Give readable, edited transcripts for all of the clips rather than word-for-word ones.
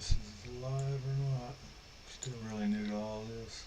this is live or not. Still really new to all this.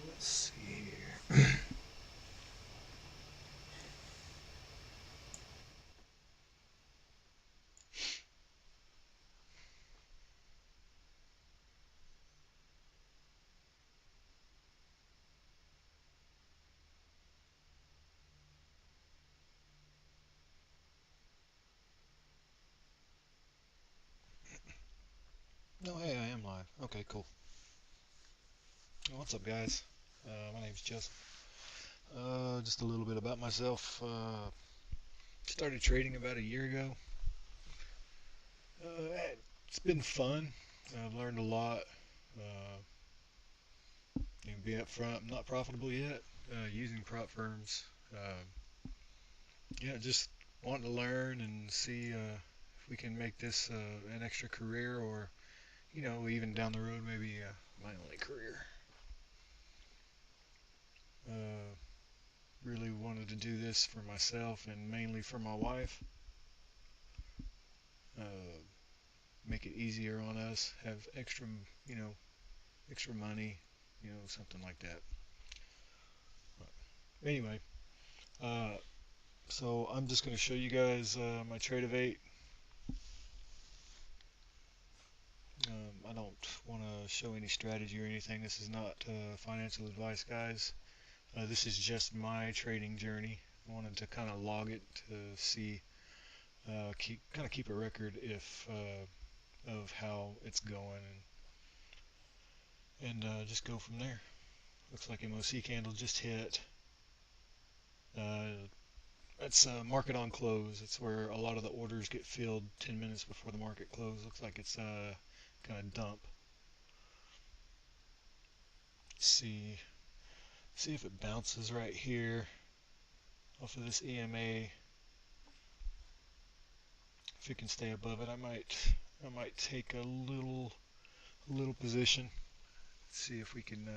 Let's see here. No, hey, I am live. Okay, cool. What's up, guys? My name's Joseph. Just a little bit about myself. Started trading about a year ago. It's been fun. I've learned a lot. Uh, Being up front, I'm not profitable yet. Using prop firms. Yeah, just wanting to learn and see if we can make this an extra career, or even down the road, maybe my only career. Uh, Really wanted to do this for myself and mainly for my wife. Uh, Make it easier on us, have extra, you know, extra money, something like that. But anyway, uh, so I'm just going to show you guys my trade of eight. I don't want to show any strategy or anything. This is not financial advice, guys. This is just my trading journey. I wanted to kind of log it to see, keep a record if of how it's going, and just go from there. Looks like MOC candle just hit. Uh, That's market on close. It's where a lot of the orders get filled 10 minutes before the market close. Looks like it's kind of dump. See if it bounces right here off of this EMA. If it can stay above it, I might take a little position. See if we can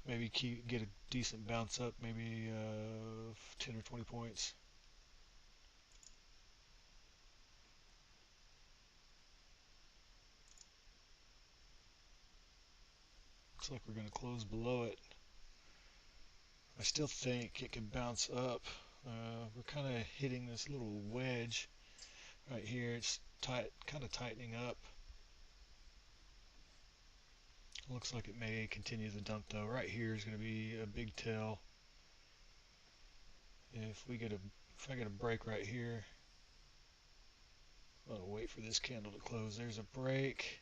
maybe get a decent bounce up, maybe 10 or 20 points. Looks like we're going to close below it. I still think it could bounce up. We're kind of hitting this little wedge right here. It's tight, kind of tightening up. Looks like it may continue the dump though. Right here is going to be a big tail. If I get a break right here, I'll wait for this candle to close. There's a break.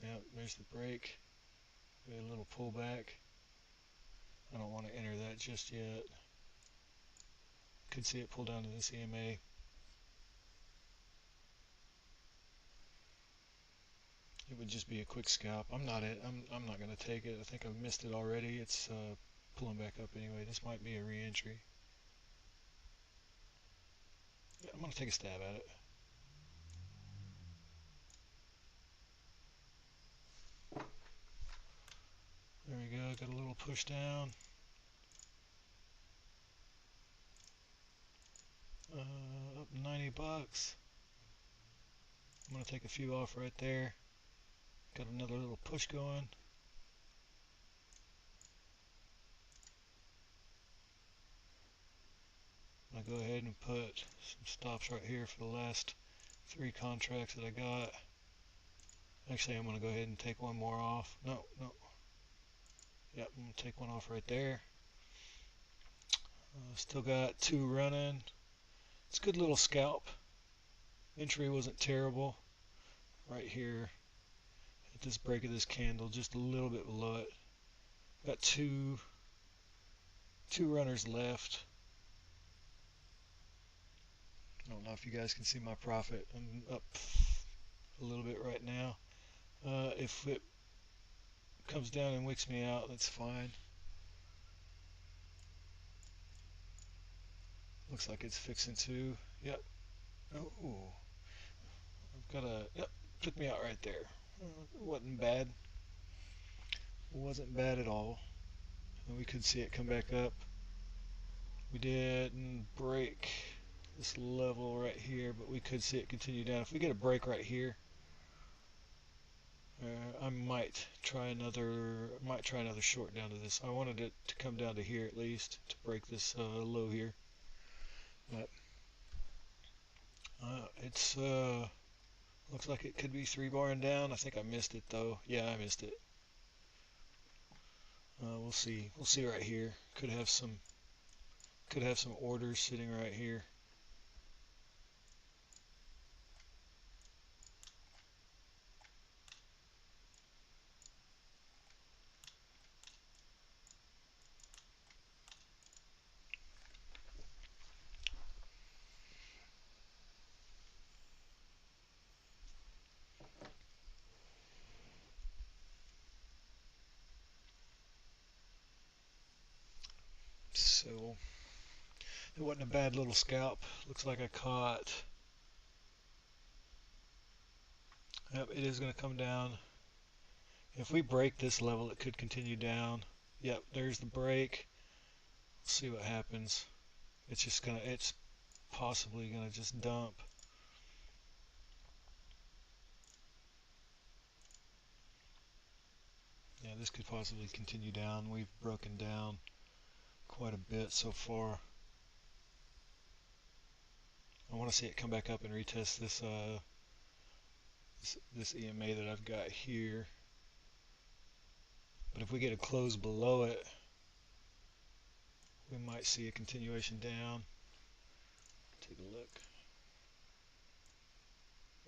Yep, there's the break. Maybe a little pullback. I don't want to enter that just yet. Could see it pull down to this EMA. It would just be a quick scalp. I'm not going to take it. I think I've missed it already. It's pulling back up anyway. This might be a re-entry. Yeah, I'm going to take a stab at it. There we go. Got a little push down. Up 90 bucks. I'm going to take a few off right there. Got another little push going. going to go ahead and put some stops right here for the last 3 contracts that I got. Actually, I'm going to go ahead and take one more off. No. Yep, I'm going to take one off right there. Still got 2 running. It's a good little scalp. Entry wasn't terrible. Right here at this break of this candle, just a little bit below it. Got two runners left. I don't know if you guys can see my profit. I'm up a little bit right now. If it comes down and wicks me out, that's fine. Looks like it's fixing to. Yep. Oh, I've got a. Yep. Took me out right there. It wasn't bad. It wasn't bad at all. And we could see it come back up. We didn't break this level right here, but we could see it continue down. If we get a break right here, I might try another short down to this. I wanted it to come down to here at least to break this low here, but it's looks like it could be 3-barring down. I think I missed it though. Yeah, I missed it. We'll see. We'll see right here. Could have some orders sitting right here. So it wasn't a bad little scalp. Looks like I caught. Yep, it is going to come down. If we break this level, it could continue down. Yep, there's the break. Let's see what happens. It's possibly gonna just dump. Yeah, this could possibly continue down. We've broken down quite a bit so far. I want to see it come back up and retest this EMA that I've got here. But if we get a close below it, we might see a continuation down. Take a look.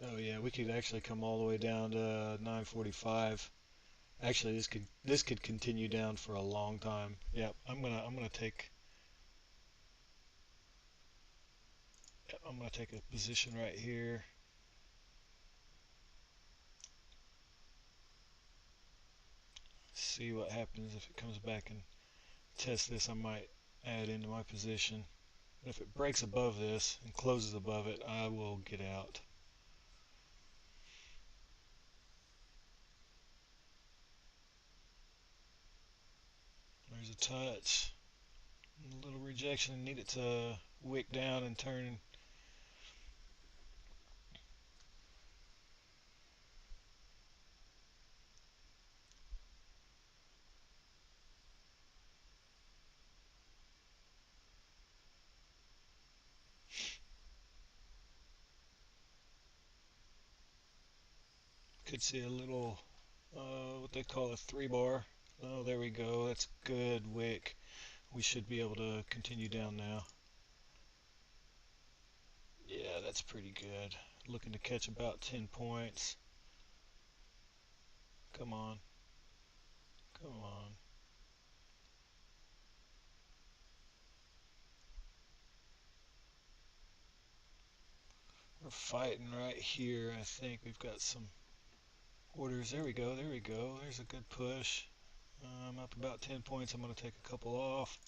Oh yeah, we could actually come all the way down to 945. Actually, this could continue down for a long time. Yep, I'm gonna take a position right here. See what happens if it comes back and tests this. I might add into my position. But if it breaks above this and closes above it, I will get out. There's a touch. A little rejection. Need it to wick down and turn. Could see a little, what they call a 3-bar. Oh, there we go. That's good wick. We should be able to continue down now. Yeah, that's pretty good. Looking to catch about 10 points. Come on. Come on. We're fighting right here. I think we've got some orders. There we go. There we go. There's a good push. I'm up about 10 points. I'm going to take a couple off.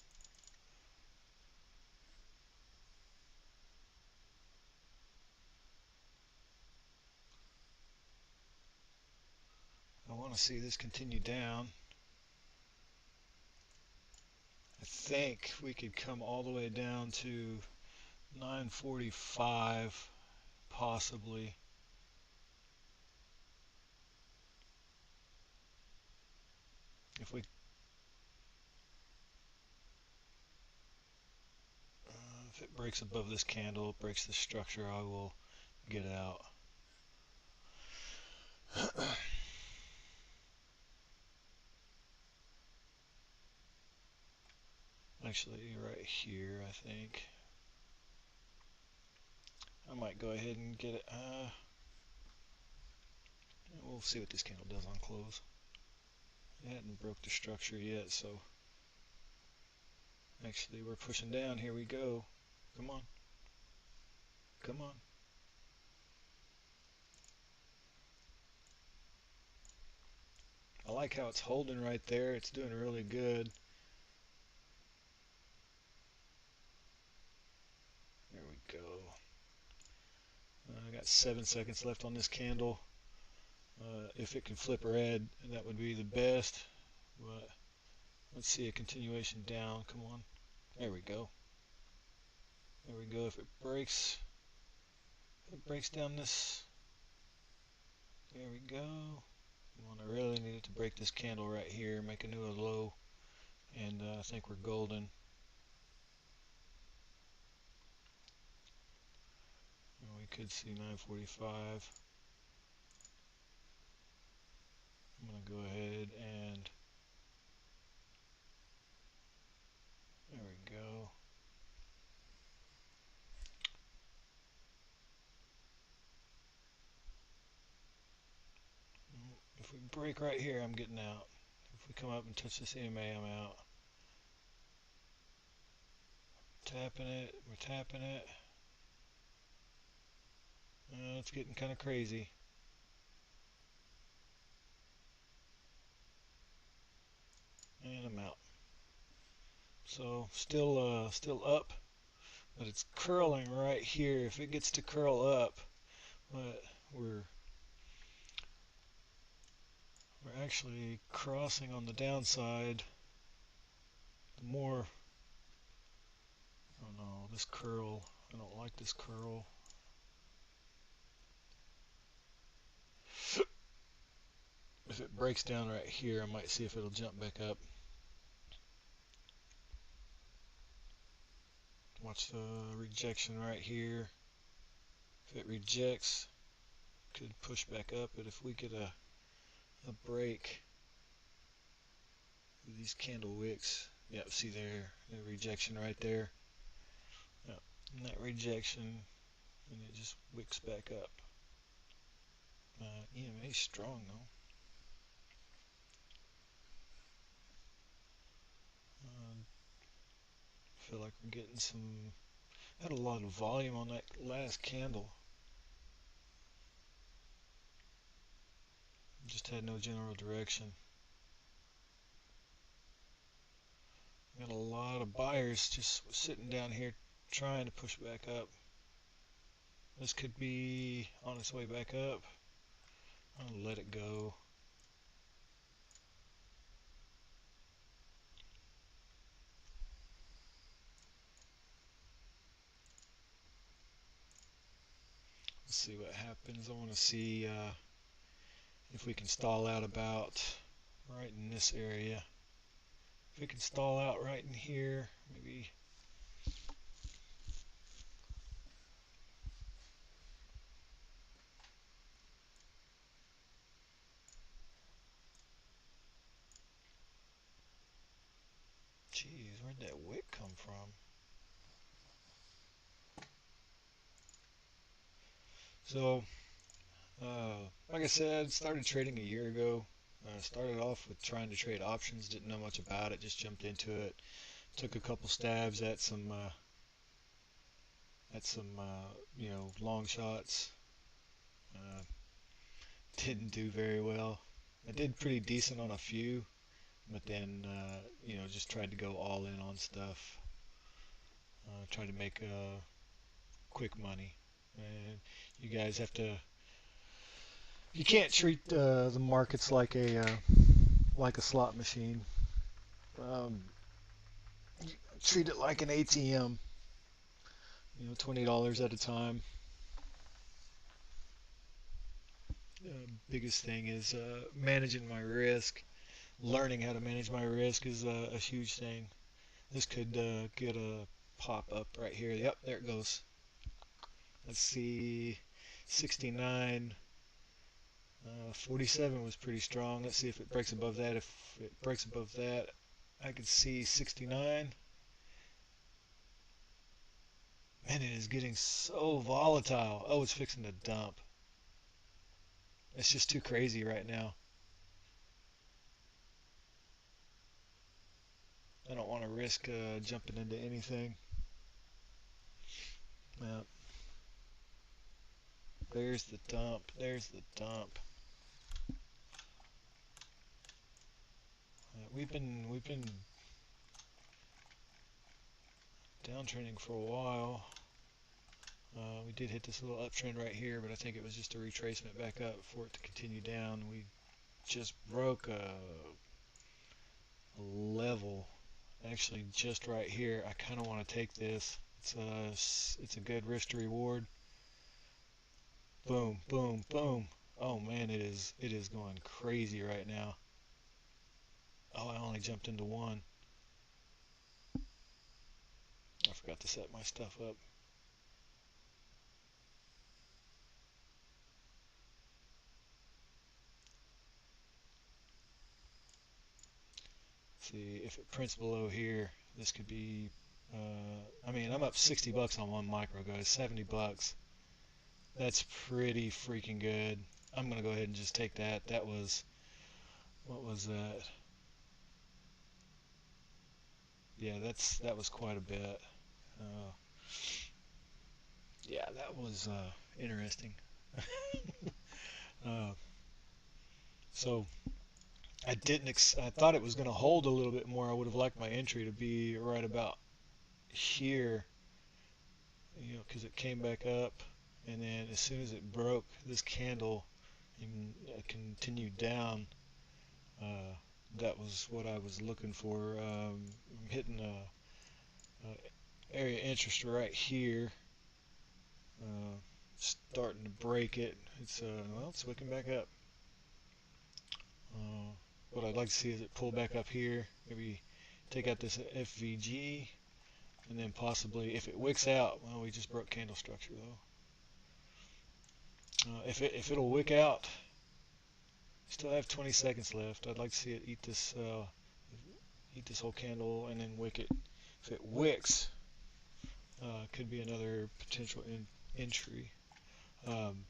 I want to see this continue down. I think we could come all the way down to 945, possibly. If we If it breaks above this candle, breaks the structure, I will get out. Actually, right here, I think. I might go ahead and get it. We'll see what this candle does on close. It hadn't broke the structure yet, so actually we're pushing down. Here we go. Come on. Come on. I like how it's holding right there. It's doing really good. There we go. I got 7 seconds left on this candle. If it can flip red, that would be the best. But let's see a continuation down. Come on. There we go. There we go. If it breaks down this, there we go. I really needed to break this candle right here, make a new low, and I think we're golden. We could see 945. I'm going to go ahead and there we go. If we break right here, I'm getting out. If we come up and touch this EMA, I'm out. Tapping it, we're tapping it. It's getting kind of crazy. And I'm out. So still up, but it's curling right here. If it gets to curl up, but we're actually crossing on the downside. The more, oh no, this curl, I don't like this curl. If it breaks down right here, I might see if it'll jump back up. Watch the rejection right here. If it rejects, could push back up, but if we get a break, these candle wicks, yep, see there, the rejection right there. Yep, and that rejection, and it just wicks back up. EMA strong though. Feel like we're getting some, had a lot of volume on that last candle. Just had no general direction. Got a lot of buyers just sitting down here trying to push back up. This could be on its way back up. I'll let it go. Let's see what happens. I want to see if we can stall out about right in this area. If we can stall out right in here, maybe. Jeez, where'd that wick come from? So, like I said, started trading a year ago. Started off with trying to trade options, didn't know much about it, just jumped into it. Took a couple stabs at some you know, long shots. Didn't do very well. I did pretty decent on a few, but then you know, just tried to go all in on stuff. Tried to make quick money. And you guys have to. You can't treat the markets like a slot machine. Treat it like an ATM. You know, $20 at a time. Biggest thing is managing my risk. Learning how to manage my risk is a huge thing. This could get a pop up right here. Yep, there it goes. Let's see, 69. 47 was pretty strong. Let's see if it breaks above that. If it breaks above that, I could see 69. Man, it is getting so volatile. Oh, it's fixing to dump. It's just too crazy right now. I don't want to risk jumping into anything. There's the dump. There's the dump. We've been downtrending for a while. We did hit this little uptrend right here, but I think it was just a retracement back up for it to continue down. We just broke a level, actually just right here. I kind of want to take this. It's a good risk to reward. Boom, boom, boom. Oh man, it is going crazy right now. Oh, I only jumped into one. I forgot to set my stuff up. See if it prints below here. This could be. I mean, I'm up $60 on one micro, guys. $70. That's pretty freaking good. I'm gonna go ahead and just take that. That was, what was that? Yeah, that was quite a bit. Yeah, that was interesting. uh, so I thought it was going to hold a little bit more. I would have liked my entry to be right about here, because it came back up, and then as soon as it broke this candle and continued down, that was what I was looking for. I'm hitting a area interest right here, starting to break it. It's well, it's wicking back up. What I'd like to see is it pull back up here, maybe take out this FVG, and then possibly, if it wicks out, well, we just broke candle structure though. If it'll wick out, still have 20 seconds left. I'd like to see it eat this whole candle and then wick it. If it wicks, could be another potential entry. I'm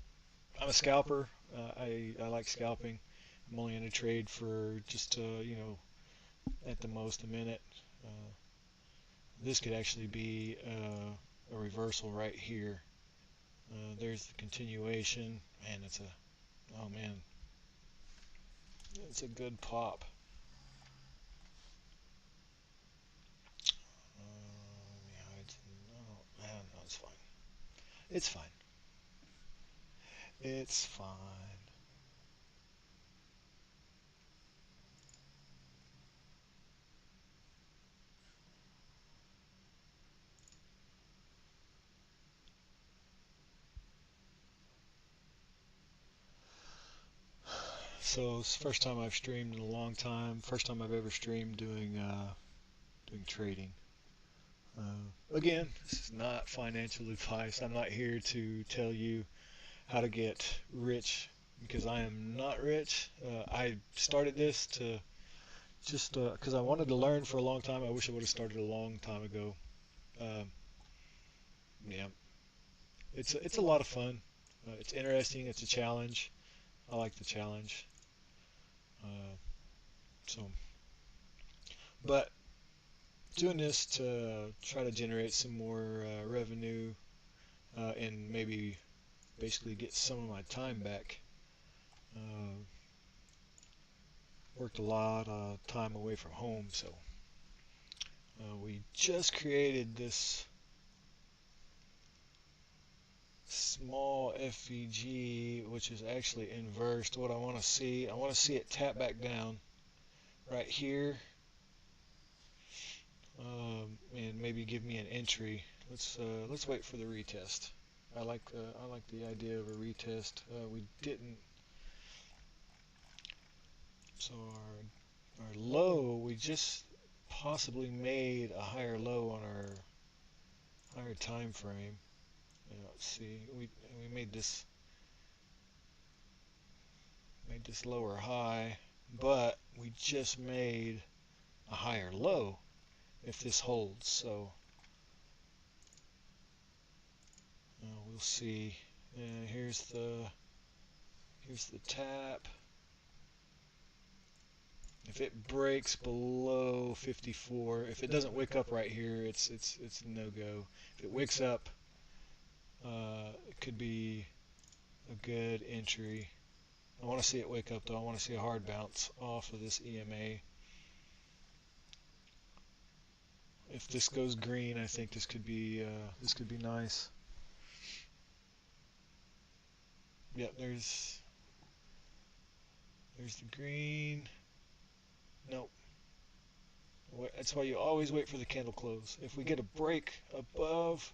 a scalper. I like scalping. I'm only in a trade for just at the most a minute. This could actually be a reversal right here. There's the continuation, and it's a good pop. No, it's fine. It's fine. It's fine. So it's the first time I've streamed in a long time. First time I've ever streamed doing trading. Again, this is not financial advice. I'm not here to tell you how to get rich, because I am not rich. I started this to just because I wanted to learn for a long time. I wish I would have started a long time ago. Yeah, it's a lot of fun. It's interesting. It's a challenge. I like the challenge. So, but doing this to try to generate some more revenue and maybe basically get some of my time back. Worked a lot of time away from home, so we just created this small FVG, which is actually inversed. What I want to see it tap back down right here, and maybe give me an entry. Let's wait for the retest. I like the idea of a retest. We didn't. So our low, we just possibly made a higher low on our higher time frame. Let's see, we made this lower high, but we just made a higher low if this holds. So we'll see. Here's the tap. If it breaks below 54, if it doesn't wick up right here, it's no go. If it wicks up, it could be a good entry. I want to see it wake up though. I want to see a hard bounce off of this EMA. If this goes green, I think this could be nice. Yep, there's the green. Nope. That's why you always wait for the candle close. If we get a break above,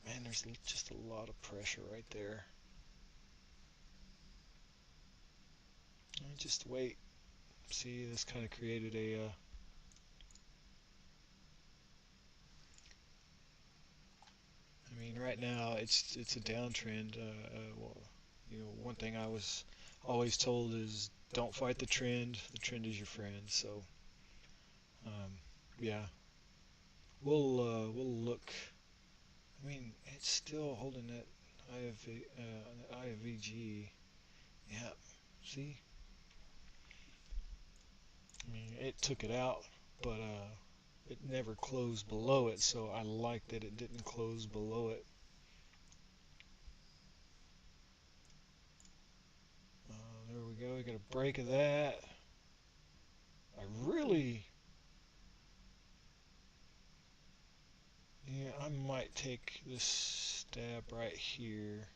man, there's just a lot of pressure right there. Just wait. See, this kind of created a I mean, right now it's a downtrend. Well, one thing I was always told is don't fight the trend. The trend is your friend. So, yeah, we'll look. I mean, it's still holding that IFVG. Yeah, see. I mean, it took it out, but it never closed below it. So I like that it didn't close below it. There we go. We got a break of that. Yeah, I might take this stab right here.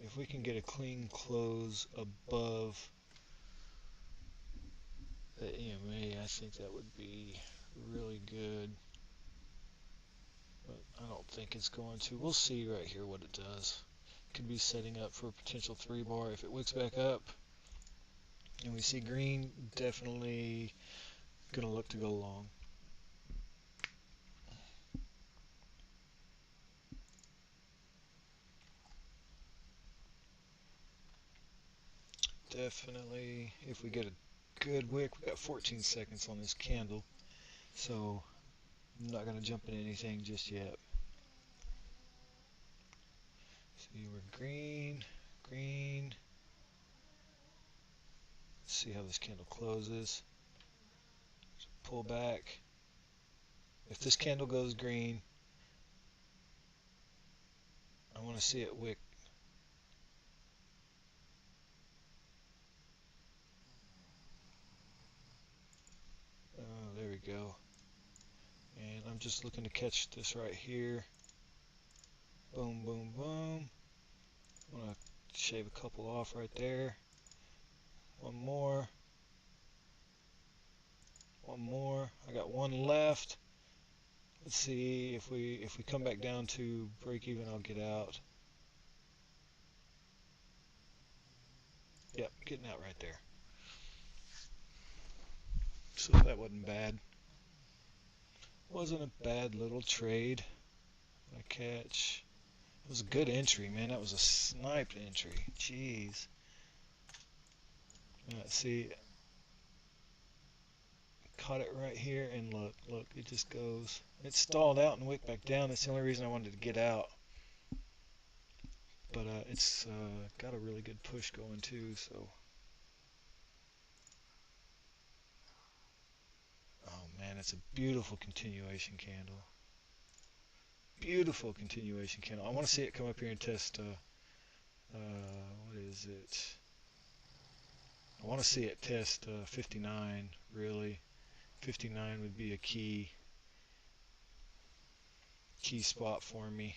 If we can get a clean close above the EMA, I think that would be really good. But I don't think it's going to. We'll see right here what it does. Could be setting up for a potential 3-bar. If it wicks back up and we see green, definitely gonna look to go long. Definitely, if we get a good wick, we got 14 seconds on this candle, so I'm not gonna jump into anything just yet. See, we're green. Let's see how this candle closes. Pull back. If this candle goes green, I want to see it wick. Oh, there we go. And I'm just looking to catch this right here. Boom, boom, boom. I'm going to shave a couple off right there. One more. I got one left. Let's see if we come back down to break even, I'll get out. Yep, getting out right there. So that wasn't bad. Wasn't a bad little trade. A catch. It was a good entry, man. That was a sniped entry. Jeez. See, caught it right here, and look, it just goes. It stalled out and wicked back down. That's the only reason I wanted to get out. But it's got a really good push going too, so. Oh man, it's a beautiful continuation candle. Beautiful continuation candle. I want to see it come up here and test, what is it? I want to see it test 59, really. 59 would be a key spot for me.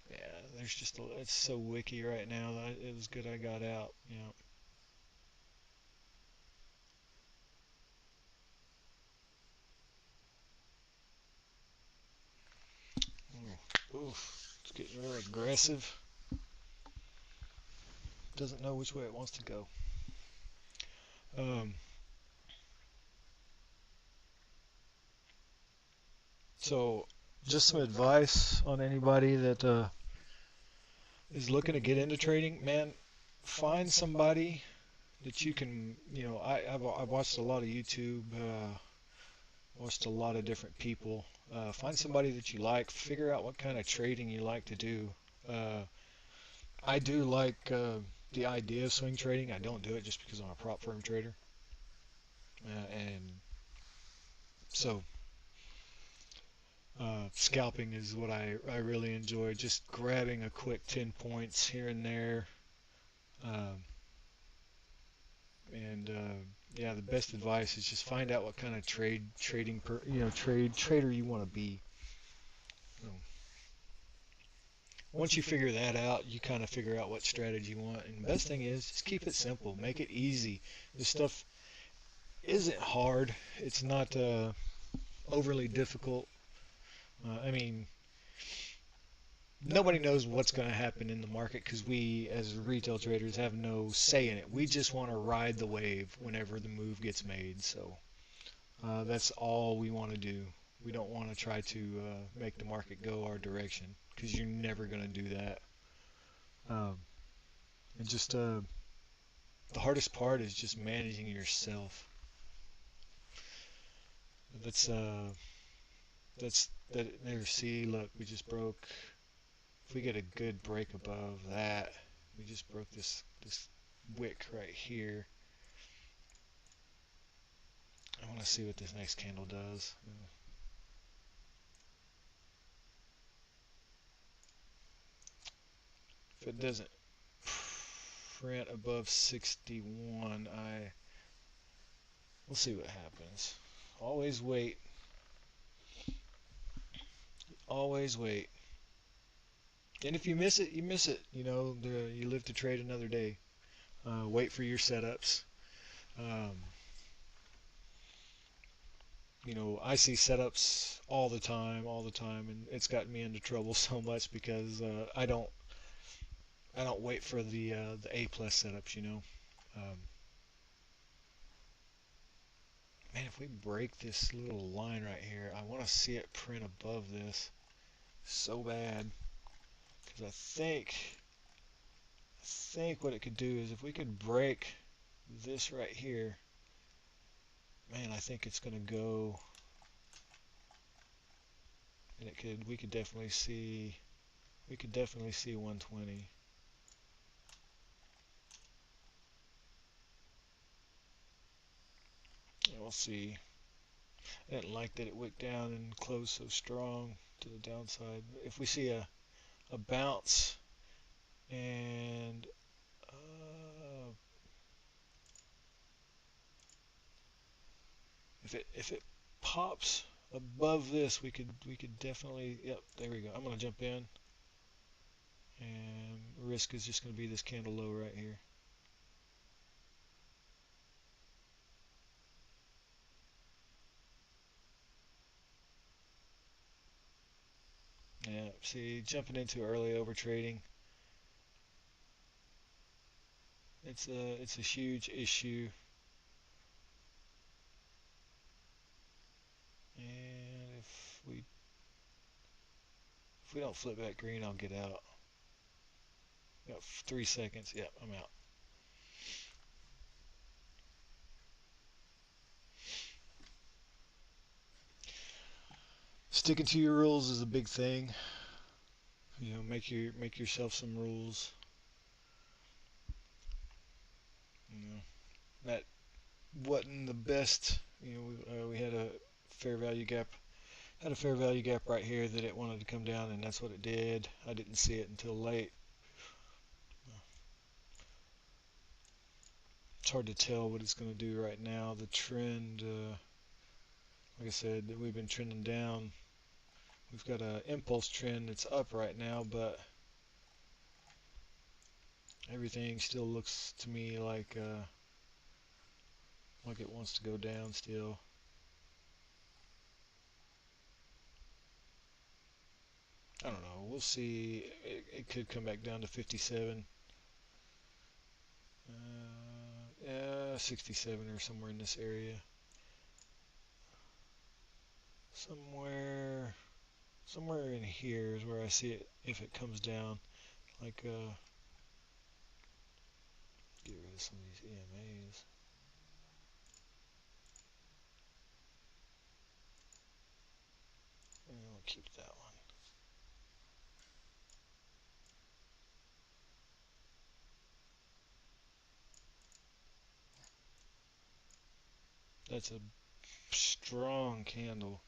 Yeah, there's just it's so wicky right now that it was good I got out. Yeah. Oof, it's getting real aggressive. Doesn't know which way it wants to go. So, just some advice on anybody that is looking to get into trading, man. Find somebody that you can, I've watched a lot of YouTube, watched a lot of different people. Find somebody that you like. Figure out what kind of trading you like to do. Uh, I do like the idea of swing trading. I don't do it just because I'm a prop firm trader, and so scalping is what I really enjoy. Just grabbing a quick 10 points here and there. Um, and yeah, the best advice is just find out what kind of trader you want to be. So, once you figure that out, you kind of figure out what strategy you want. And the best thing is just keep it simple, make it easy. This stuff isn't hard. It's not overly difficult. I mean, nobody knows what's going to happen in the market because we, as retail traders, have no say in it. We just want to ride the wave whenever the move gets made. So that's all we want to do. We don't want to try to make the market go our direction because you're never going to do that. And just the hardest part is just managing yourself. That's that. There, see, look, we just broke. If we get a good break above that, we just broke this wick right here. I want to see what this next candle does. If it doesn't print above 61, we'll see what happens. Always wait. Always wait. And if you miss it, you miss it. You live to trade another day. Wait for your setups. Um, I see setups all the time, and it's gotten me into trouble so much because I don't wait for the A plus setups. Man, if we break this little line right here, I want to see it print above this so bad because I think what it could do is if we could break this right here, man, I think it's gonna go, and we could definitely see 120. And we'll see. I didn't like that it wicked down and closed so strong to the downside. If we see a bounce and if it pops above this, we could definitely, yep, there we go. I'm gonna jump in, and risk is just gonna be this candle low right here. Yeah, see, jumping into early over trading, it's a huge issue. And if we don't flip back green, I'll get out. Got 3 seconds. Yep, I'm out. Sticking to your rules is a big thing. Make yourself some rules. That wasn't the best. We had a fair value gap. Had a fair value gap right here that it wanted to come down, and that's what it did. I didn't see it until late. It's hard to tell what it's going to do right now. The trend, like I said, we've been trending down. We've got an impulse trend that's up right now, but everything still looks to me like it wants to go down still. I don't know. We'll see. It could come back down to 57. Yeah, 67 or somewhere in this area. somewhere in here is where I see it if it comes down. Like, get rid of some of these EMAs. And we'll keep that one. That's a strong candle.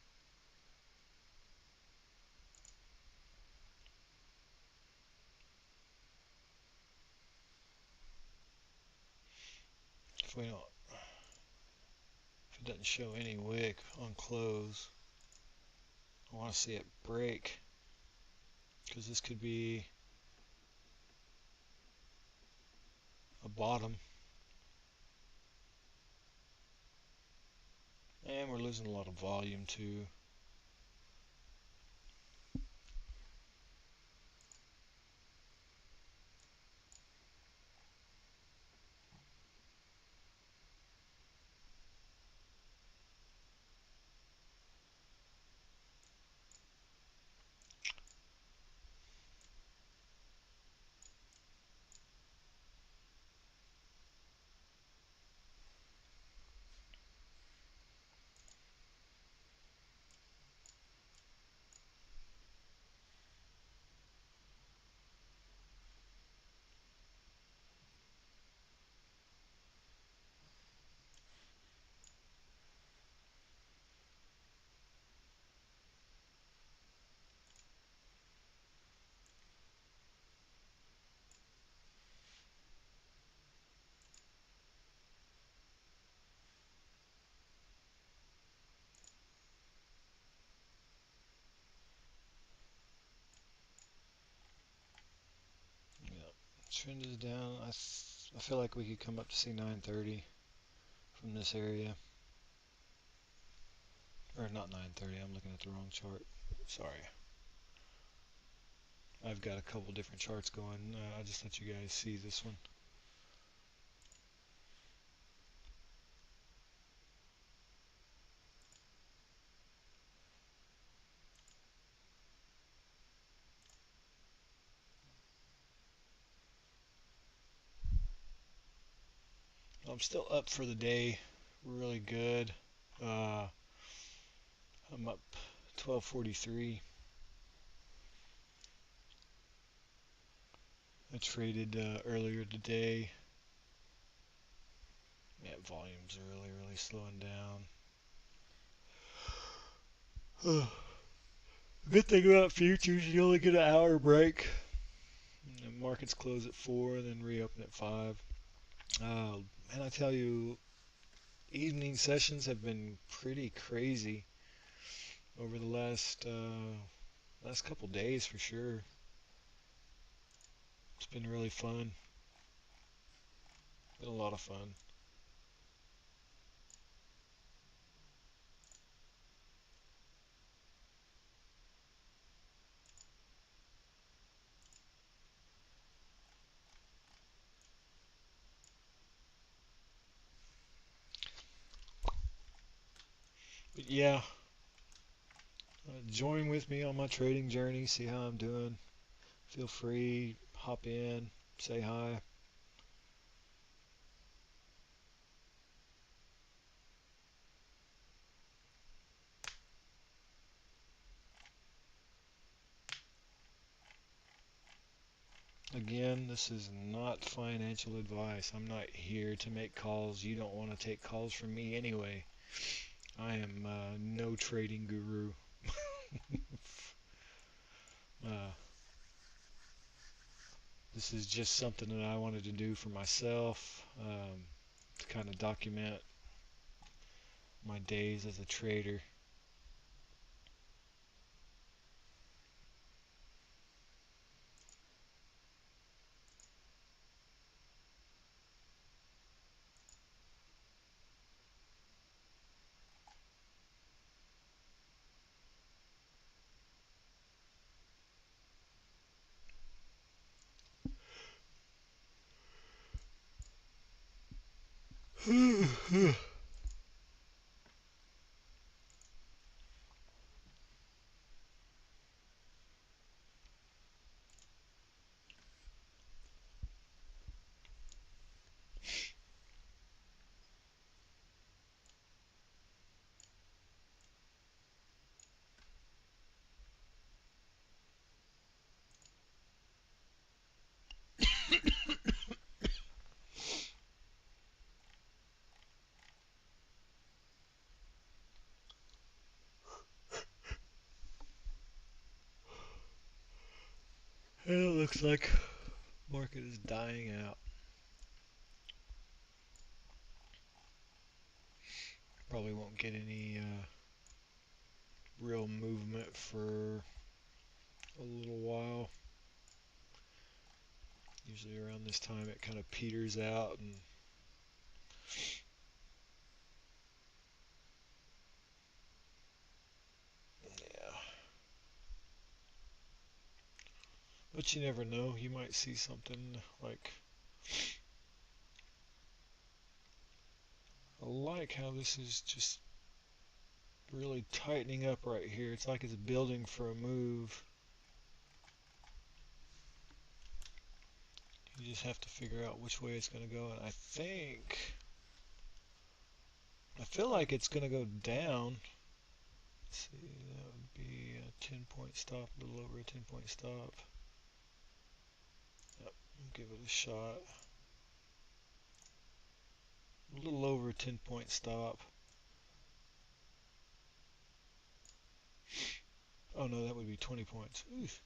If we don't, if it doesn't show any wick on close, I want to see it break, because this could be a bottom. And we're losing a lot of volume too. Yeah, trend is down. I feel like we could come up to see 930 from this area. Or not 930, I'm looking at the wrong chart. Sorry. I've got a couple different charts going. I'll just let you guys see this one. I'm still up for the day, really good. I'm up 1243. I traded earlier today. Yeah, volume's really slowing down. Good thing about futures, you only get an hour break. The markets close at 4, then reopen at 5. And I tell you, evening sessions have been pretty crazy over the last couple days for sure. It's been really fun. Been a lot of fun. But yeah, join with me on my trading journey. See how I'm doing. Feel free, hop in, say hi. Again, this is not financial advice. I'm not here to make calls. You don't want to take calls from me anyway. I am no trading guru. uh, this is just something that I wanted to do for myself, to kind of document my days as a trader. looks like market is dying out. Probably won't get any real movement for a little while. Usually around this time it kind of peters out and yeah. But you never know, you might see something like, I like how this is just really tightening up right here. It's like it's building for a move. You just have to figure out which way it's going to go, and I feel like it's going to go down. Let's see, that would be a 10-point stop, a little over a 10-point stop. Yep, give it a shot. A little over a 10-point stop. Oh no, that would be 20 points. Oof.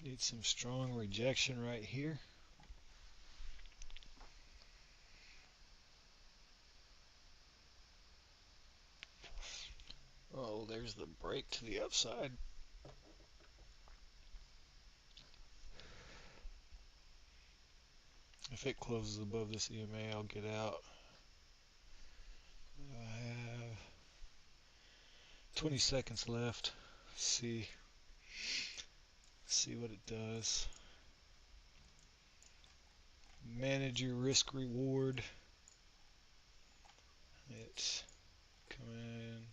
Need some strong rejection right here. Oh, there's the break to the upside. If it closes above this EMA, I'll get out. I have 20 seconds left. See what it does. Manage your risk reward. It's coming.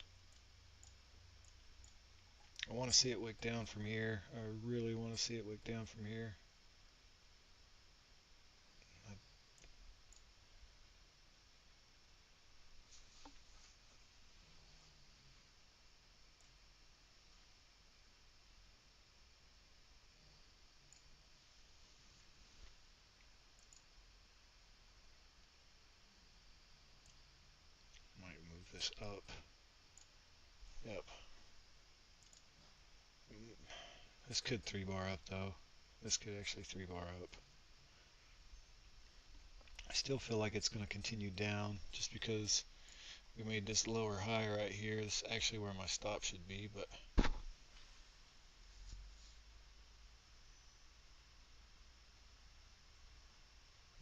I want to see it wick down from here. I really want to see it wick down from here. Might move this up. Yep. This could 3-bar up though. This could actually 3-bar up. I still feel like it's going to continue down just because we made this lower high right here. This is actually where my stop should be, but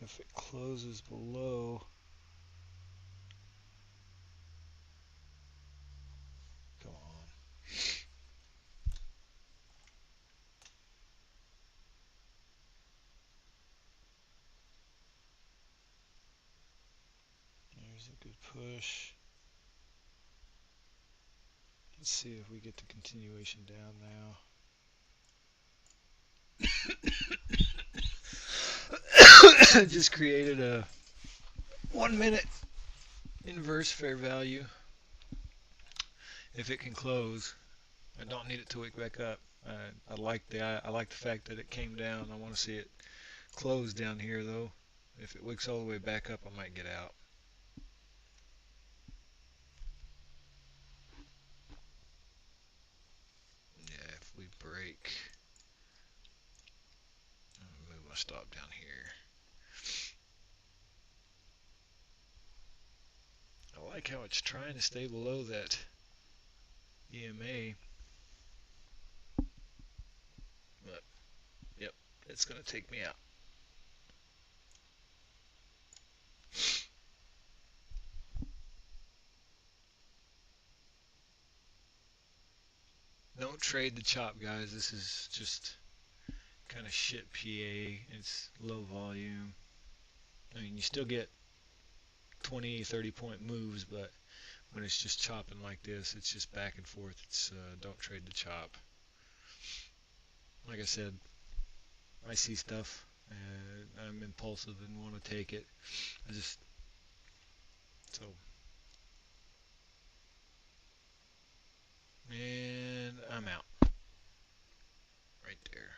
if it closes below, come on. There's a good push. Let's see if we get the continuation down now. Just created a 1-minute inverse fair value. If it can close, I don't need it to wick back up. I like the fact that it came down. I want to see it close down here though. If it wicks all the way back up, I might get out. Yeah, if we break, I'm gonna move my stop down here. I like how it's trying to stay below that EMA, but yep, it's gonna take me out. Don't trade the chop, guys. This is just kind of shit PA. It's low volume. I mean, you still get 20, 30-point moves, but when it's just chopping like this, it's just back and forth. It's don't trade the chop. Like I said, I see stuff and I'm impulsive and want to take it. So And I'm out. Right there.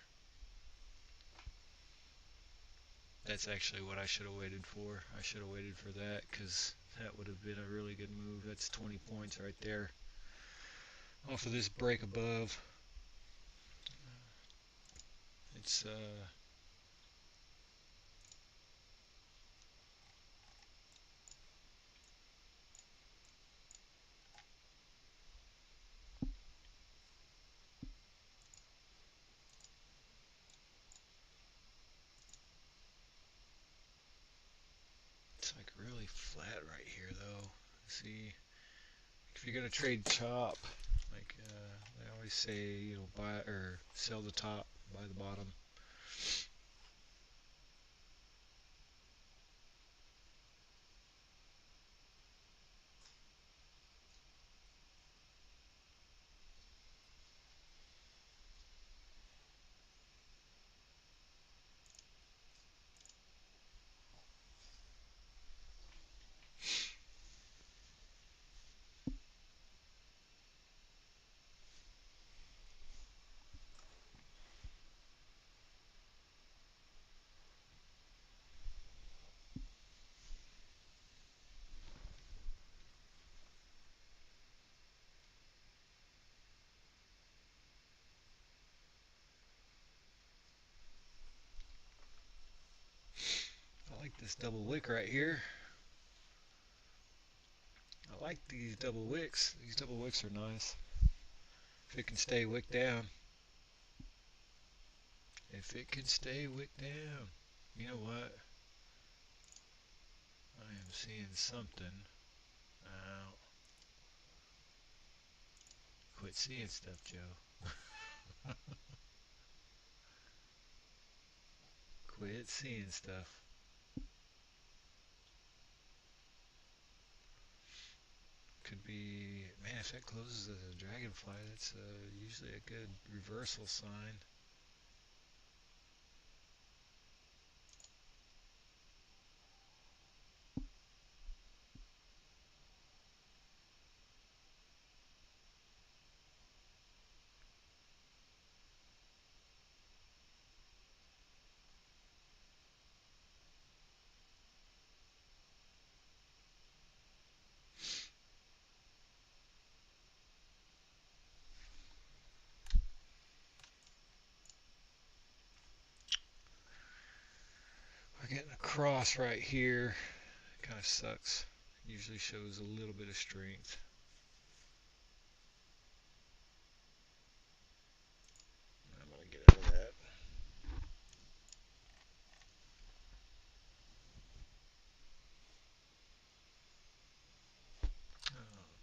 That's actually what I should have waited for. I should have waited for that because that would have been a really good move. That's 20 points right there. Off of this break above. It's like really flat right here though. See, if you're gonna trade top, like they always say, you know, buy or sell the top, buy the bottom. I like this double wick right here. I like these double wicks. These double wicks are nice. If it can stay wick down. If it can stay wick down. You know what? I am seeing something. Ow. Quit seeing stuff, Joe. Quit seeing stuff. Could be, man, if that closes as a dragonfly, that's usually a good reversal sign. We're getting a cross right here. Kind of sucks. Usually shows a little bit of strength. I'm going to get out of that.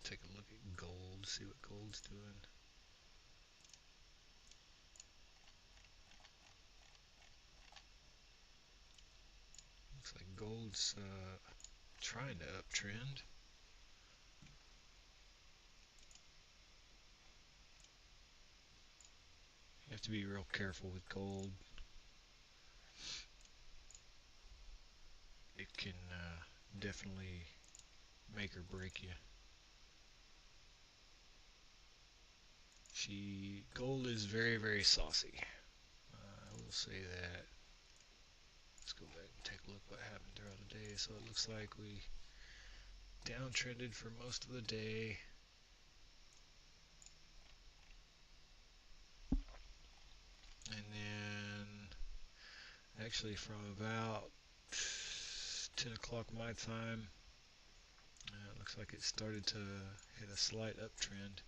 Take a look at gold, see what gold's doing. Looks like gold's trying to uptrend. You have to be real careful with gold. It can definitely make or break you. Gold is very, very saucy. I will say that. Let's go back and take a look what happened throughout the day. So it looks like we downtrended for most of the day. And then actually from about 10 o'clock my time, it looks like it started to hit a slight uptrend.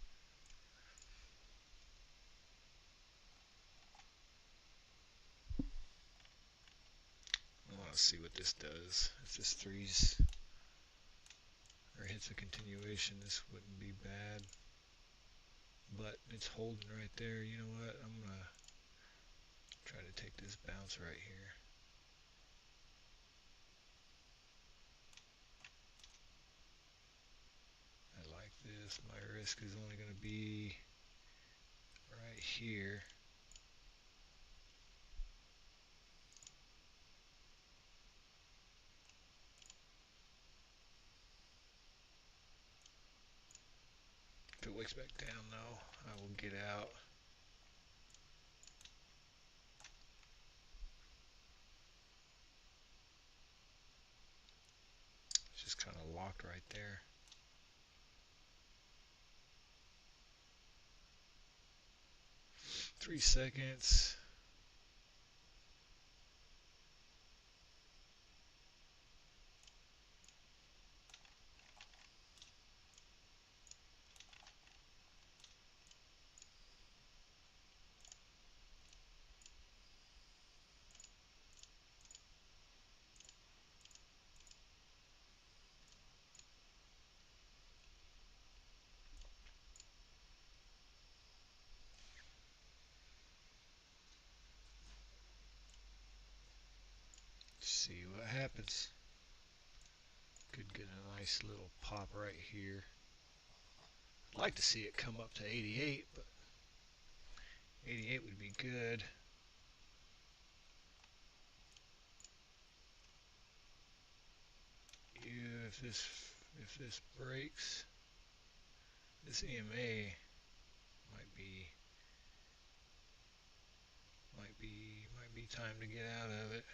I want to see what this does. If this threes or hits a continuation, this wouldn't be bad. But it's holding right there. You know what? I'm going to try to take this bounce right here. I like this. My risk is only going to be right here. If it it wicks back down though, I will get out. It's just kind of locked right there. Three seconds. See what happens. Could get a nice little pop right here. I'd like to see it come up to 88, but 88 would be good. If this breaks, this EMA might be time to get out of it.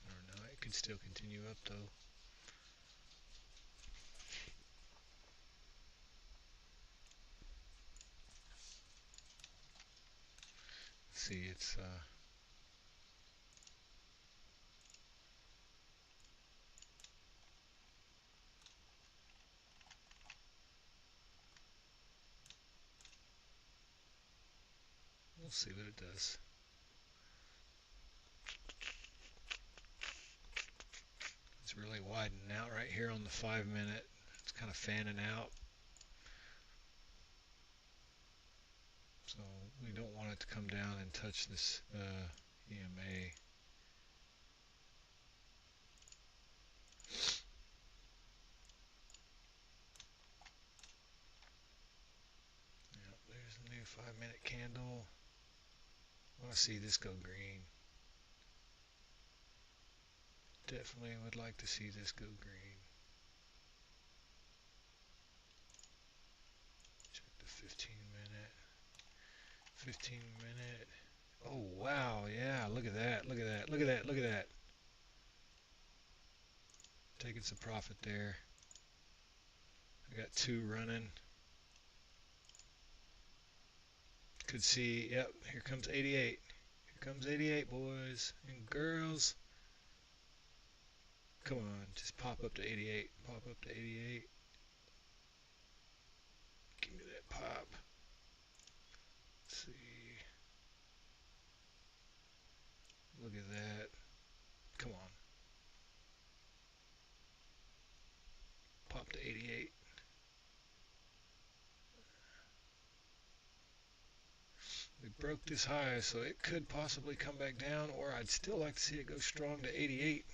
Or no, it could still continue up though. See, it's we'll see what it does. It's really widening out right here on the 5 minute. It's kind of fanning out. So we don't want it to come down and touch this EMA. Yep, there's the new 5 minute candle. I want to see this go green. Definitely would like to see this go green. Check the 15 minute. 15 minute. Oh wow, yeah, look at that, look at that, look at that, look at that. Taking some profit there. I got two running. Could see, yep, here comes 88. Here comes 88, boys and girls. Come on, just pop up to 88. Pop up to 88. Give me that pop. Let's see. Look at that. Come on. Pop to 88. We broke this high, so it could possibly come back down, or I'd still like to see it go strong to 88.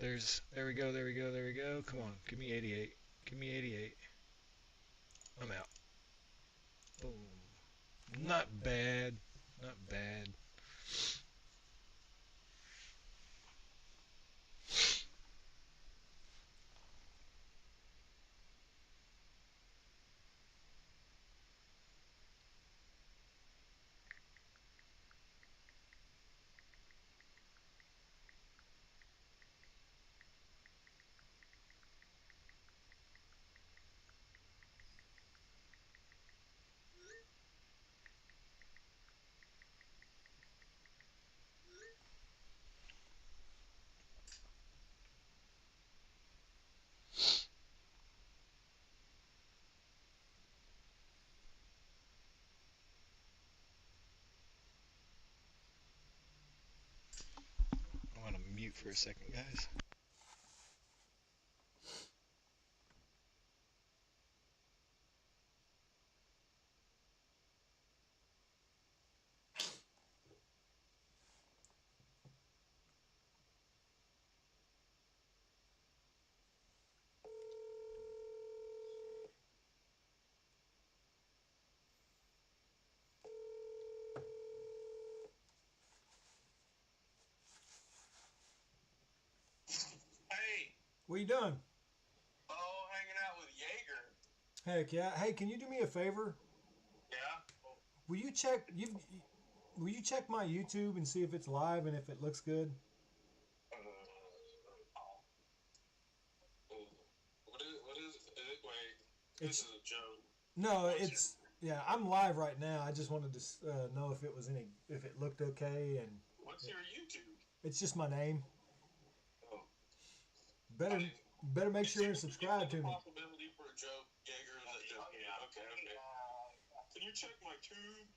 There we go, there we go, there we go. Come on, give me 88. Give me 88. I'm out. Boom. Not bad. Not bad. I want to mute for a second, guys. you doing? Oh, hanging out with Jaeger. Heck yeah. Hey, can you do me a favor? Yeah. Will you check you? Will you check my YouTube and see if it's live and if it looks good? What is it? Wait, this It's is a joke. no, What's your? it's yeah. I'm live right now. I just wanted to know if it was any if it looked okay and What's it, your YouTube? it's just my name. Oh, I Better mean, better make is sure there and is subscribe there to the me. possibility for a joke, Jaeger? Is that joke? Yeah. Okay. Okay. Can you check my tube?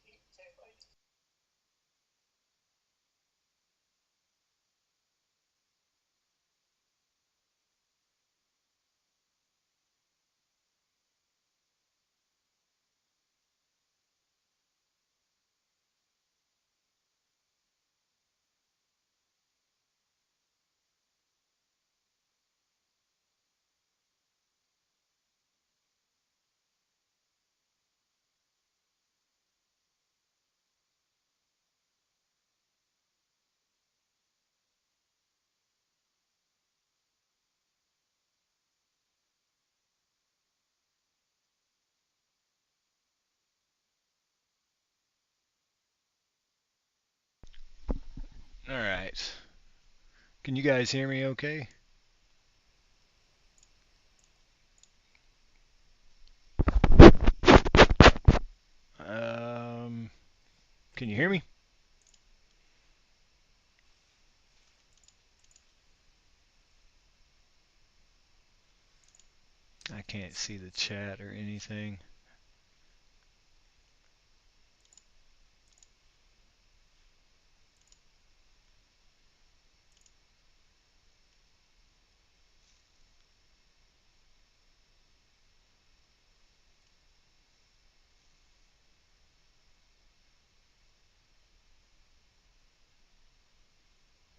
All right. Can you guys hear me okay? Um, can you hear me? I can't see the chat or anything.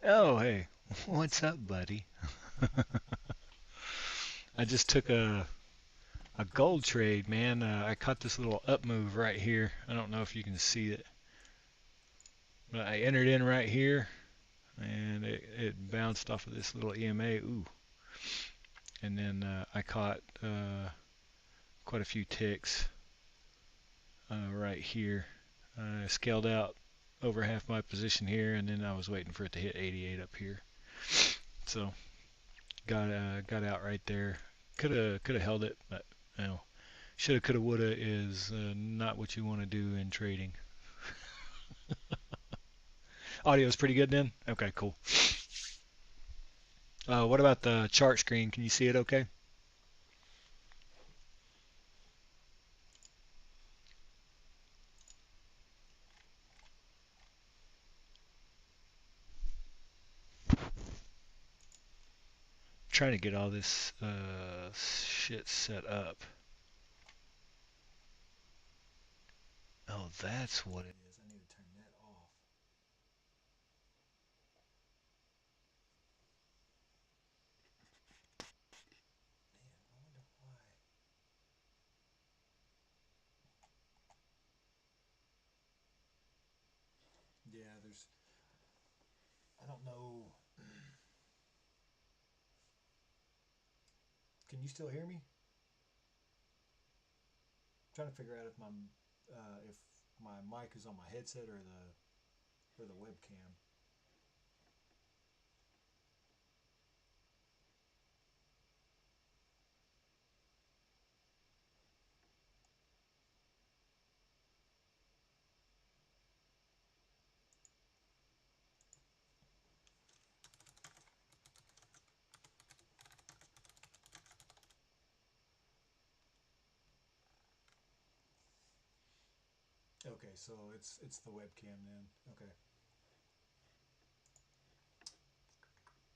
Oh, hey. What's up, buddy? I just took a gold trade, man. I caught this little up move right here. I don't know if you can see it, but I entered in right here, and it bounced off of this little EMA. Ooh, and then I caught quite a few ticks right here. I scaled out over half my position here, and then I was waiting for it to hit 88 up here. So got out right there. Coulda held it, but you know, shoulda, coulda, woulda is not what you want to do in trading. Audio is pretty good then? Okay, cool. What about the chart screen? Can you see it okay? Trying to get all this shit set up. Oh, that's what it is. I need to turn that off. Man, I wonder why. Yeah, there's. I don't know. Can you still hear me? I'm trying to figure out if my mic is on my headset or the webcam. Okay, so it's the webcam then. Okay,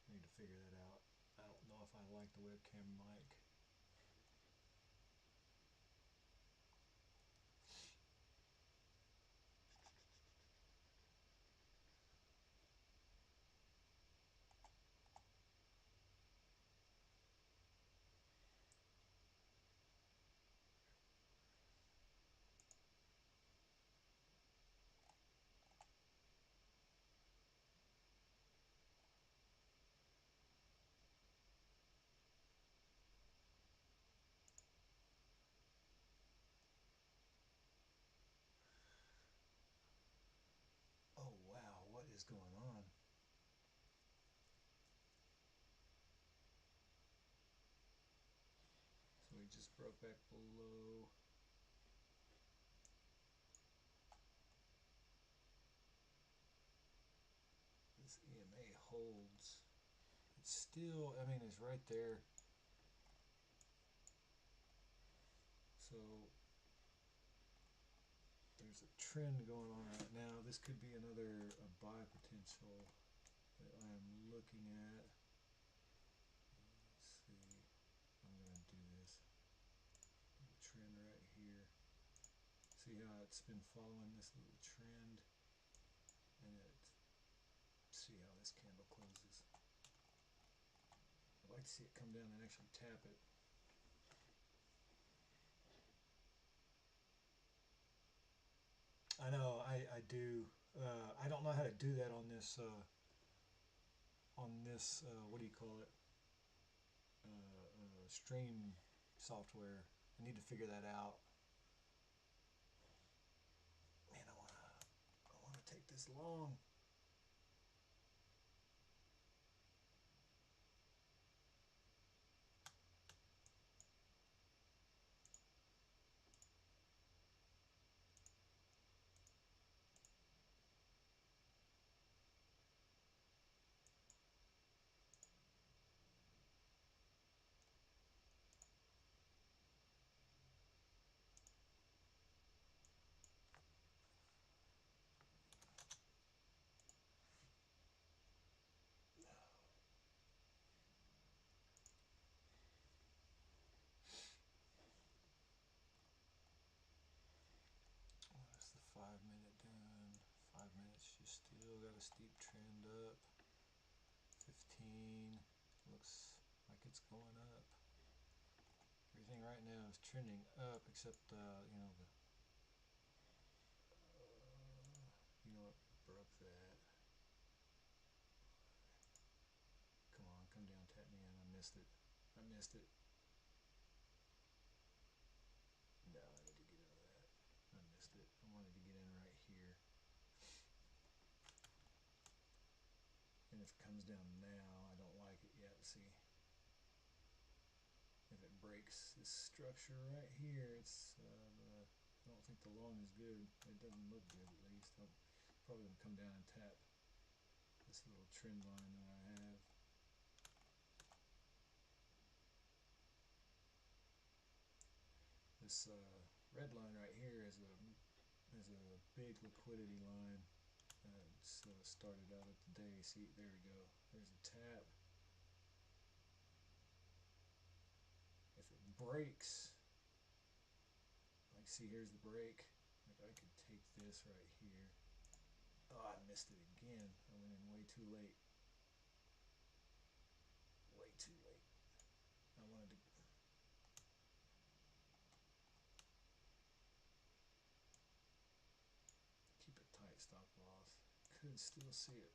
I need to figure that out. I don't know if I like the webcam mic. just broke back below. This EMA holds. It's still, I mean, it's right there. So there's a trend going on right now. This could be another buy potential that I'm looking at. Let's see. I'm going to do this. Trend right here. See how it's been following this little trend, and see how this candle closes. I'd like to see it come down and actually tap it. I know I do. I don't know how to do that on this what do you call it, stream software. I need to figure that out. Man, I wanna take this long. What's the 5 minute doing? 5 minutes, you still got a steep trend up. 15 looks like it's going up. Everything right now is trending up except you know, you know what, broke that. Come on, come down, tap me in. I missed it. I missed it. No, I need to get into that. I missed it. I wanted to get in right here. And if it comes down now, I don't like it yet. See, if it breaks this structure right here, it's I don't think the long is good. It doesn't look good, at least. I'm probably gonna come down and tap this little trend line that I have. This red line right here is a big liquidity line. It's started out at the day. See, there we go. There's a tap. If it breaks, like, see, here's the break. Like, I could take this right here. Oh, I missed it again. I went in way too late. Way too late. I wanted to. Keep it tight, stop loss. Could still see it.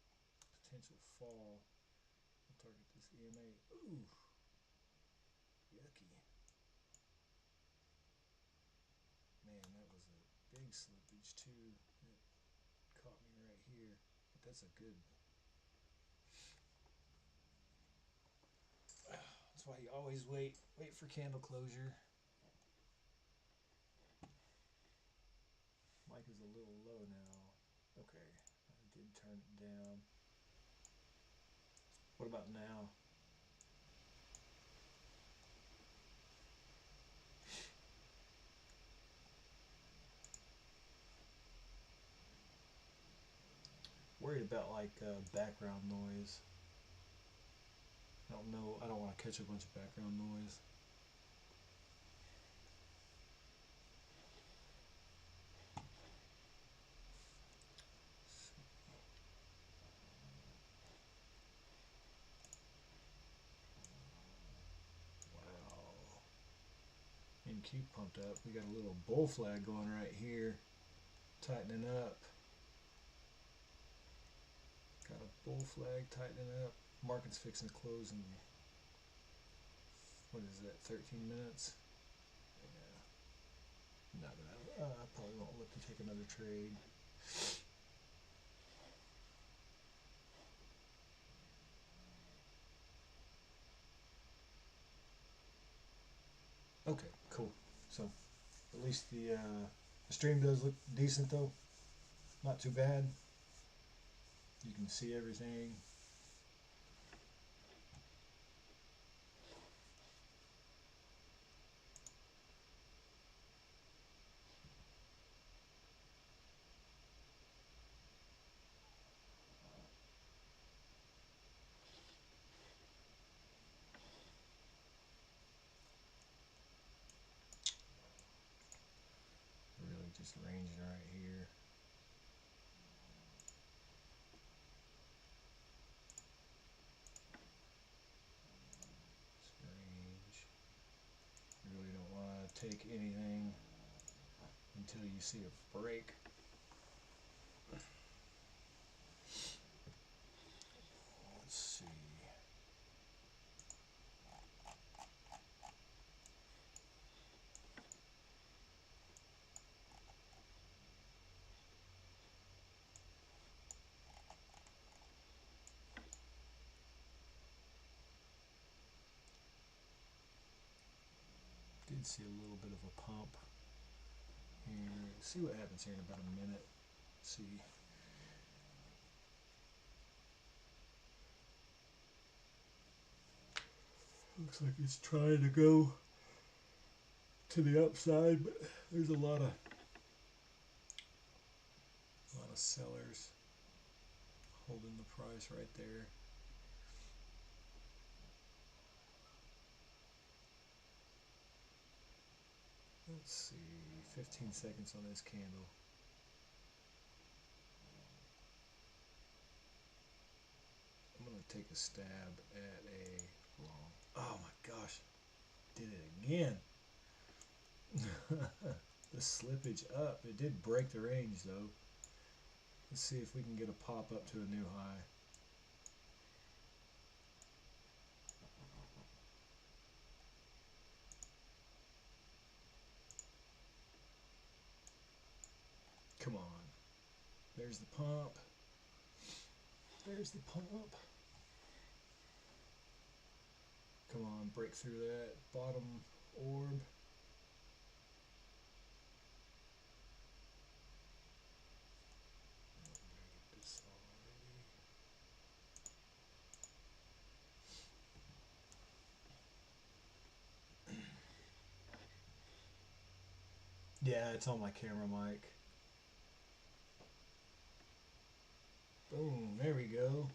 Potential fall. I'll target this EMA. Ooh. Yucky. Man, that was a big slippage too. It caught me right here. But that's a good. That's why you always wait for candle closure. Mic is a little low now. Okay, I did turn it down. What about now? Worried about like background noise. I don't know. I don't want to catch a bunch of background noise. NQ pumped up. We got a little bull flag going right here, tightening up. Got a bull flag tightening up. Market's fixing to close in, what is that, 13 minutes? Yeah. Not gonna. I probably won't look to take another trade. Okay. Cool. So at least the stream does look decent though. Not too bad. You can see everything. Really just ranging right here. Just range. You really don't want to take anything until you see a break. Let's see. Did see a little bit of a pump here. See what happens here in about a minute. See. Looks like it's trying to go to the upside, but there's a lot of sellers holding the price right there. Let's see, 15 seconds on this candle. I'm going to take a stab at a long. Oh my gosh, did it again. The slippage up. It did break the range though. Let's see if we can get a pop up to a new high. Come on. There's the pump. There's the pump. Come on, break through that bottom orb. Yeah, it's on my camera mic. Boom, there we go.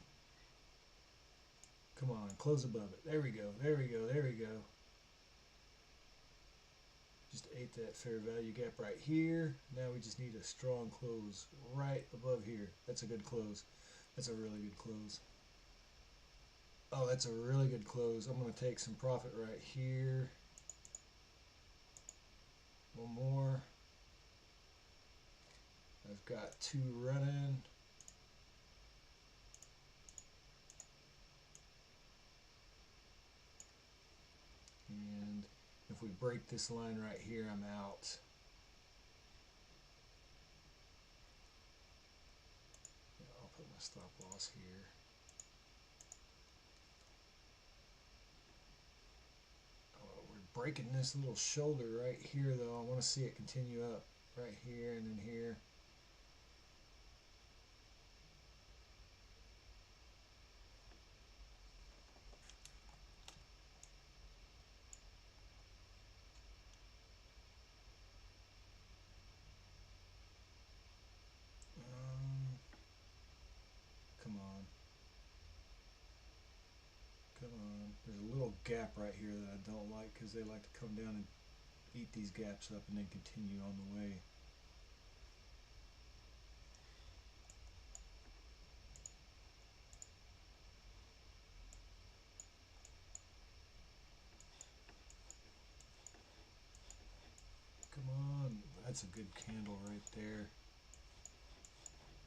Come on, close above it. There we go, there we go, there we go. Just ate that fair value gap right here. Now we just need a strong close right above here. That's a good close. That's a really good close. Oh, that's a really good close. I'm going to take some profit right here. One more. I've got two running. And if we break this line right here, I'm out. Yeah, I'll put my stop loss here. Oh, we're breaking this little shoulder right here though. I want to see it continue up right here and then here. Come on. Come on. There's a little gap right here that I don't like because they like to come down and eat these gaps up and then continue on the way. Come on. That's a good candle right there.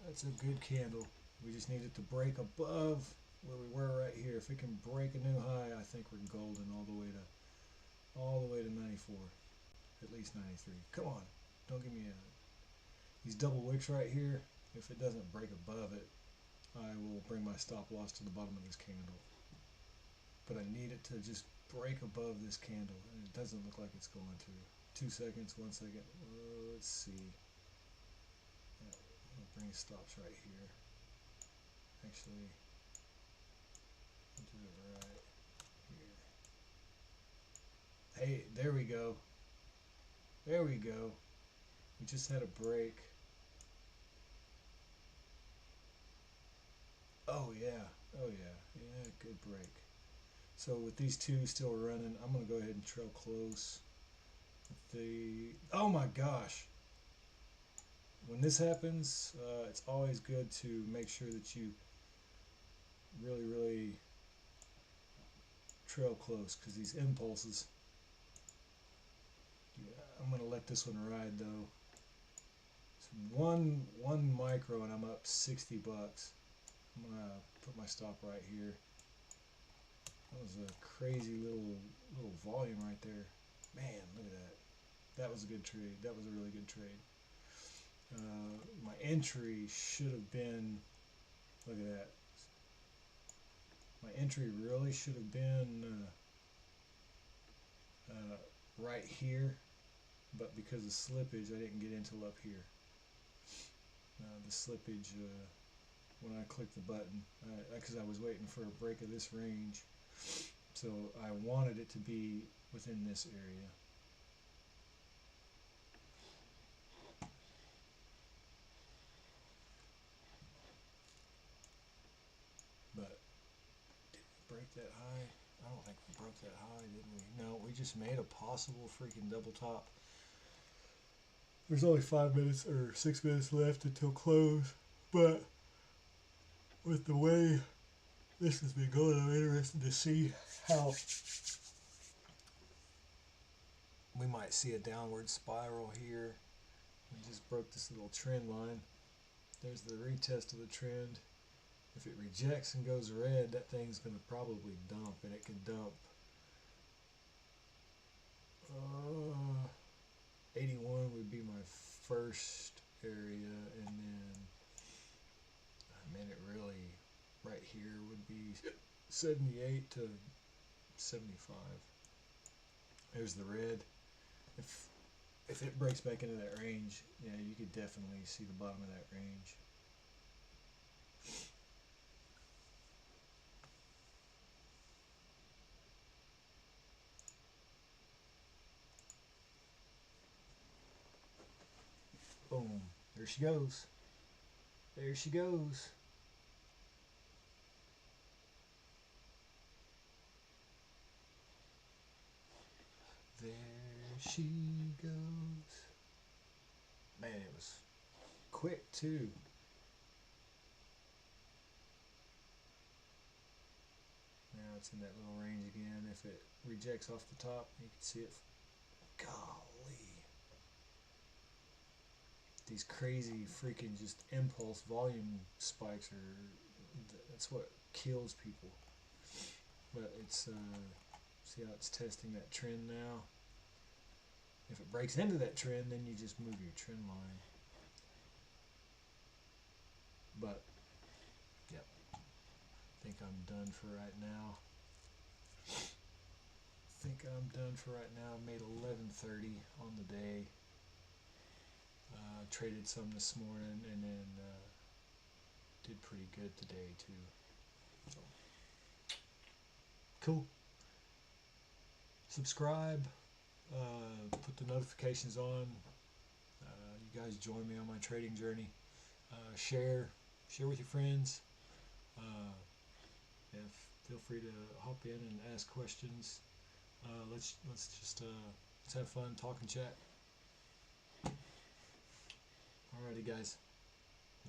That's a good candle. We just need it to break above where we were right here. If it can break a new high, I think we're golden all the way to 94. At least 93. Come on. Don't give me these double wicks right here. If it doesn't break above it, I will bring my stop loss to the bottom of this candle. But I need it to just break above this candle, and it doesn't look like it's going to. 2 seconds, 1 second. Let's see. I'll bring stops right here. Actually, I'll do it right here. Hey, there we go. There we go. We just had a break. Oh yeah. Oh yeah. Yeah, good break. So with these two still running, I'm going to go ahead and trail close. Oh my gosh. When this happens, it's always good to make sure that you really trail close, because these impulses, yeah, I'm going to let this one ride though. It's one micro and I'm up $60. I'm going to put my stop right here. That was a crazy little volume right there. Man, look at that. That was a good trade. That was a really good trade. My entry should have been, look at that. My entry really should have been right here, but because of slippage, I didn't get until up here. The slippage, when I clicked the button, because I was waiting for a break of this range, so I wanted it to be within this area. But did we break that high? I don't think we broke that high, did we? No, we just made a possible freaking double top. There's only 5 minutes or 6 minutes left until close, but with the way this has been going, I'm interested to see how we might see a downward spiral here. We just broke this little trend line. There's the retest of the trend. If it rejects and goes red, that thing's going to probably dump, and it could dump 81 would be my first area, and then it really right here would be 78 to 75. There's the red. If it breaks back into that range, yeah, you could definitely see the bottom of that range. Boom. There she goes. There she goes. There she goes. Man, it was quick too. Now it's in that little range again. If it rejects off the top, you can see it. Golly. These crazy freaking just impulse volume spikes that's what kills people. But it's, see how it's testing that trend now? If it breaks into that trend, then you just move your trend line. But, yep, I think I'm done for right now. Made 11:30 on the day. Traded some this morning, and then did pretty good today too. So, cool. Subscribe. Put the notifications on. You guys join me on my trading journey. Share with your friends. Feel free to hop in and ask questions. Let's have fun, talk and chat. Alrighty, guys.